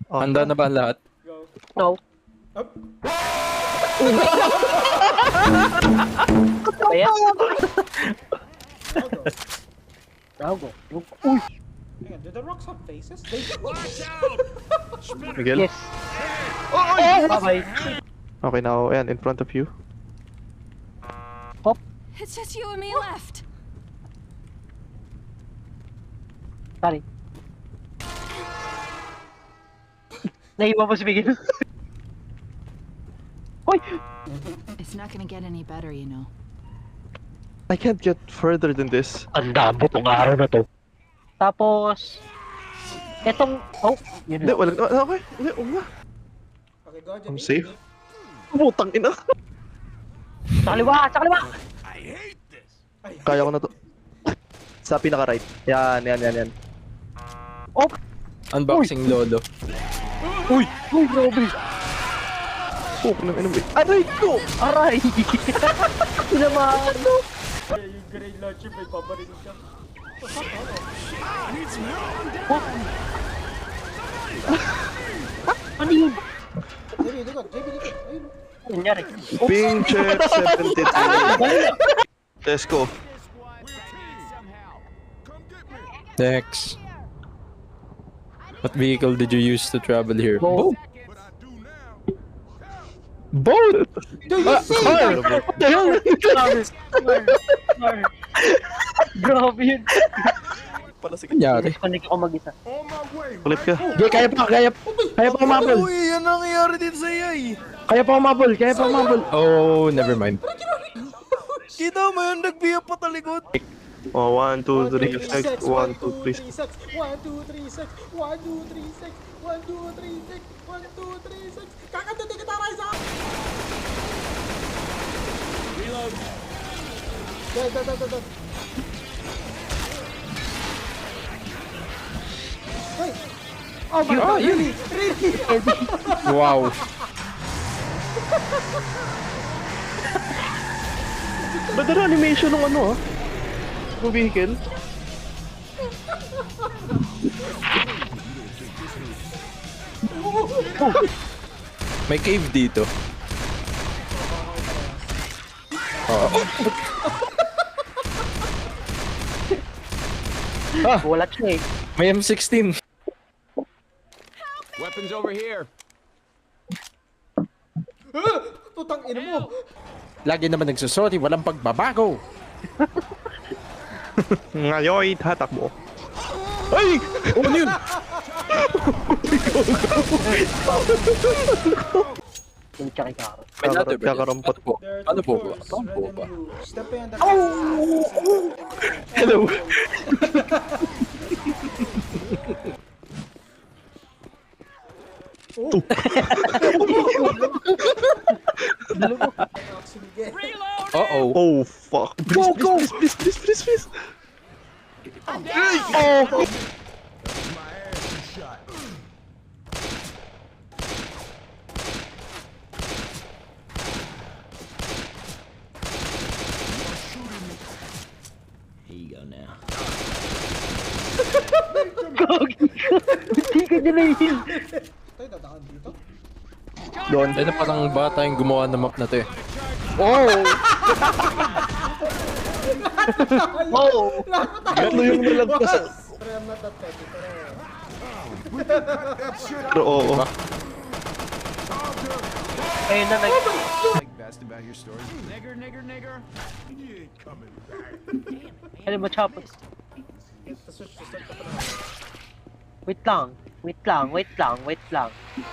Handa na ba ang lahat? Go. No. Up. Kaya? Now go. Now go. Uy! Hang on, do the rocks have faces? They do. Miguel? Yes. Bye-bye. Okay, now, ayan, in front of you. It's just you and me left. Sorry. Naiwan mo si Miguel. Uy! It's not gonna get any better, you know. I can't get further than this. Ang dami tong araw na to. Tapos... Etong... Oh, yun Hindi, na. wala. Okay, hindi, nga. Okay, go ahead. I'm safe. Putang ina. Sa kaliwa! Sa kaliwa! Kaya ko na to. Sa pinaka-right. Yan. Oh! Unboxing Lolo. Uy! Uy, grabe! Fuck ng ina. Aray ko! Aray! Tinamaan! Yung grenade launcher, may babarinig ka. Ano yun? JB, likod. Ayun. Nangyari. Pinche 72. Let's go. Next. What vehicle did you use to travel here? Boat. Boat! Do you see that? What the hell? Grabe yun. Pala sige. Kanyari. Disconnect ako mag-isa. Kulit ka. Hindi, kaya pa umabol. Uy, yan ang nangyari dito sa iyo eh. Kaya pa umabol. Oh, never mind. Kita mo yun, nagbiya pa talikod. Oh, 1, 2, 3, 6. 1, 2, 3, 6. 1, 2, 3, 6. 1, 2, 3, 6. 1, 2, 3, 6. 1, 2, 3, 6. Kakatutin kita, Raisa! Reload. Dead. Hey! Oh my god, really? Wow. Badara animation ng ano ah. Ng vehicle. May cave dito. Wala siya eh. May M16. Weapons over here. Putang ina mo! Lagi naman nagsusorry, walang pagbabago. Ngayon, tatakbo. Ay! Ano yun? Yung tsaka karo. May ladder ba dyan? Kakarampot po. There are Ano two po ba? doors, Ano po red ba? and blue. Step in the Hello. Uh-oh. Oh, fuck. Please. Oh, Here you go now. Hindi ka niya na-heal. Tayo dadaan dito? doon. Ay na parang bata yung gumawa ng map na to eh. Oh! Oh! Ano yung nalagpas? Pero I'm not that petty, pero... Pero oo. Ayun na nag... Like best about your story. Nigger. You ain't coming back. Ano ba, chopper? Switch to start. Wait lang.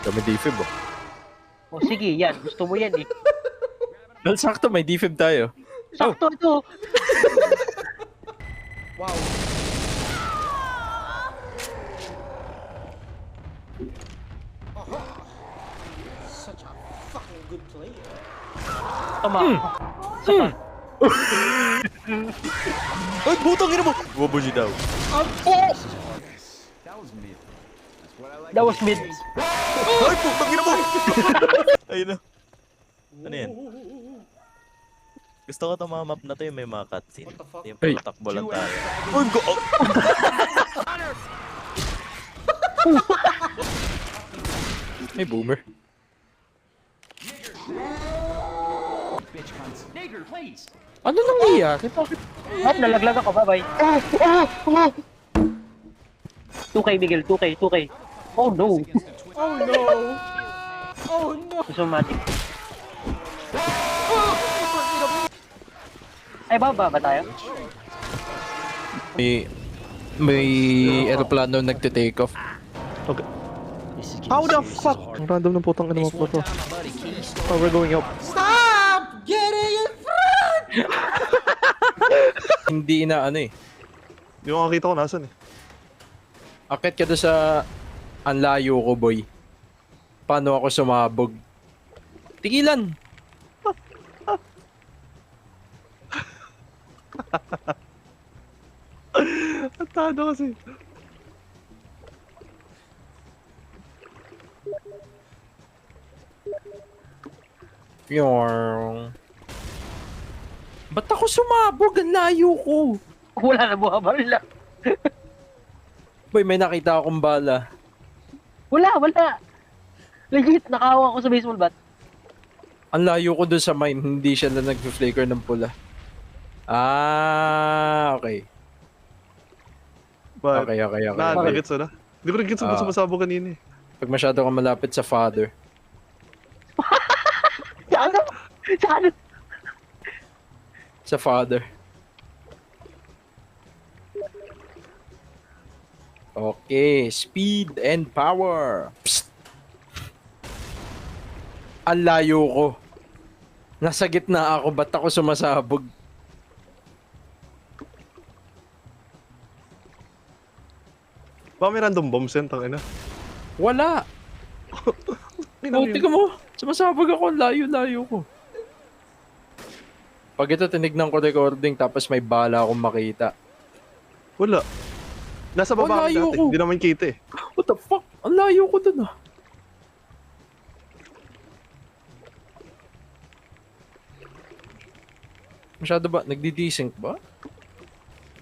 Kami defib oh. O sige, yan. Gusto mo yan eh. Well, sakto may defib tayo. Sakto ito. Wow. Aha. Such a fucking good player. Tama. Ay, butang ina mo! Bobo siya daw. That was mid. That's what I like. That was mid. Ay, putang ina mo! Ayun na. Ano yan? Gusto ko itong mga map na to yung may mga cutscene. What the fuck? Yung Ay. patakbo lang tayo. Uy, go! May boomer. Ano nangyayari? Bakit? At nalaglag ako, bye-bye. 2K, Miguel, 2K. Oh no! Oh no! Oh no! Automatic. Ay, baba ba tayo? May aeroplano nagte-take off. Okay. How the fuck? Ang random ng putang ina mo po to. Oh, we're going up. Stop getting in front! Hindi na ano eh. Hindi ko makakita ko nasan eh. Akit ka doon sa ang layo ko, boy. Paano ako sumabog? Tigilan! Atado kasi. Yung... Ba't ako sumabog? Ang layo ko. Wala na buhabal. Boy, may nakita akong bala. Wala. Legit, nakahawa ako sa baseball bat. Ang layo ko doon sa mine. Hindi siya na nag-flicker ng pula. Ah, okay. But, Okay. nagets na. Hindi ko rin gets kung sumasabog kanina eh. Pag masyado ka malapit sa father. Saan? Sa father. Okay, speed and power. Psst. Ang layo ko. Nasa gitna ako, ba't ako sumasabog? Baka may random bombs yan, tangina. Wala. Buti ka mo. Sumasabog ako, ang layo-layo ko. Pag ito tinignan ko recording tapos may bala akong makita. Wala. Nasa baba Ang ka layo dati. ko. Hindi naman kita eh. What the fuck? Ang layo ko dun ah. Masyado ba? Nagdi-desync ba?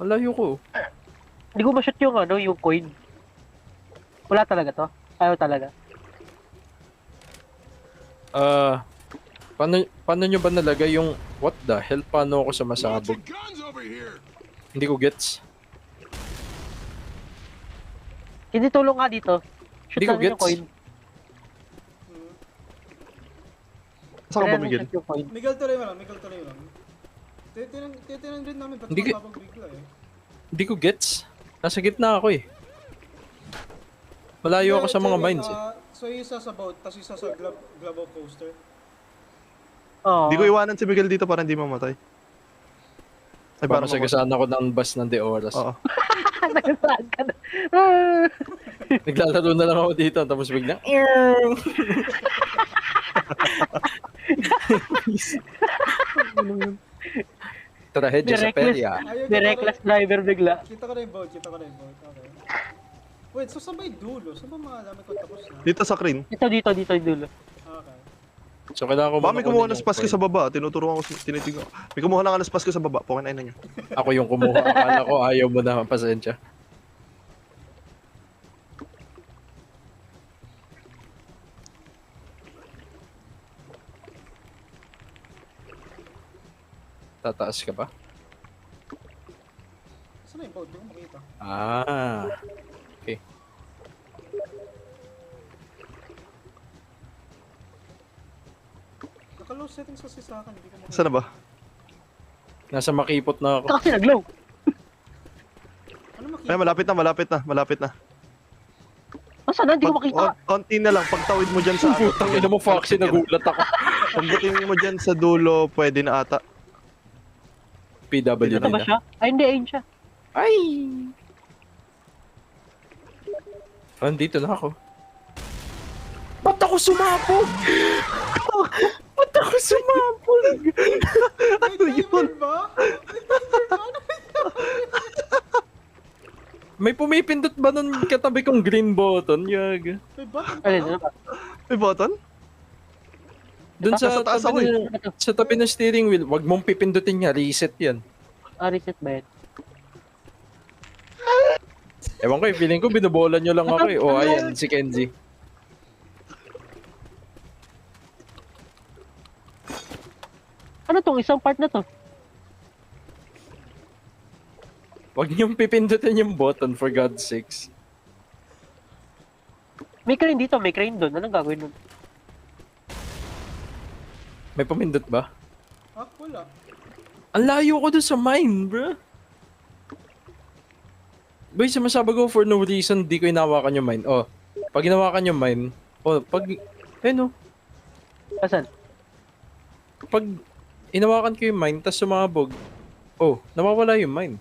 Ang layo ko. Hindi ko ma-shoot yung coin. Wala talaga to. Ayaw talaga. Paano nyo ba nalagay yung what the hell? Paano ako sumasabog? Guns over here. Hindi ko gets. Hindi tulong nga dito. Shoot Hindi ko natin yung gets. coin. Saan ka ba, Kailangan Miguel? shoot yung coin. Miguel, tuloy mo lang. Titinan din namin ba't Hindi ka- mababag bigla eh. Hindi ko gets. Nasa gitna ako eh. Malayo ako sa mga mines eh. So isa sa boat, tapos isa sa glove of coaster. Oo. Hindi ko iwanan si Miguel dito para hindi mamatay. Ay, Parang mamatay. sagasaan ako ng bus ng De Oras. Oo. Nagasaan ka na. Naglalaro na lang ako dito tapos biglang Trahedya sa perya. May reckless driver bigla. Kita ko na yung boat. Okay. Wait, so saan ba yung dulo? Saan ba malalaman ko tapos na? Dito sa crane. Dito yung dulo. Okay. So kailangan ko Baka may kumuha ng kunin yung spas ko coin. sa baba. Tinuturuan ko, tinitingnan ko. May kumuha ng spas ko sa baba. Pukin na nyo. Ako yung kumuha. Akala ko ayaw mo na. Pasensya. Tataas ka ba? Saan na yung boat? Hindi ko makita. Ah. Okay. Naka-low settings kasi sa akin. Hindi ko makita. Saan na ba? Nasa makipot na ako. Kasi nag-low. Ano makita? Ay, malapit na. Saan na? Hindi ko makita. Konti na lang. Pagtawid mo dyan sa Putang ina mo, Foxy, nagulat ako. Pagdating mo dyan sa dulo, pwede na ata. PWD Ito ba na. siya? Ay, hindi. Ayun siya. Ay! Andito na ako. Ba't ako sumabog? Ba't ako sumabog? Ano yun? Ba? May pumipindot ba nun katabi kong green button? Yag. May button Alin, pa? ano ba? May button? Dun sa Nasa taas tabi, ako sa tabi ng steering wheel, wag mong pipindutin niya, reset yan. Ah, reset ba yan? Ewan ko, feeling ko binubola nyo lang ako eh. O ayan, si Kenzie. Ano tong isang part na to? Huwag niyong pipindutin yung button for God's sakes. May crane dito, may crane doon. Anong gagawin nun? May pamindot ba? Ah, wala. Ang layo ko dun sa mine, bro. Boy, sumasabag ko for no reason, di ko inawakan yung mine. Oh, pag inawakan yung mine, oh, Asan? pag inawakan ko yung mine, tas sumabog, oh, nawawala yung mine.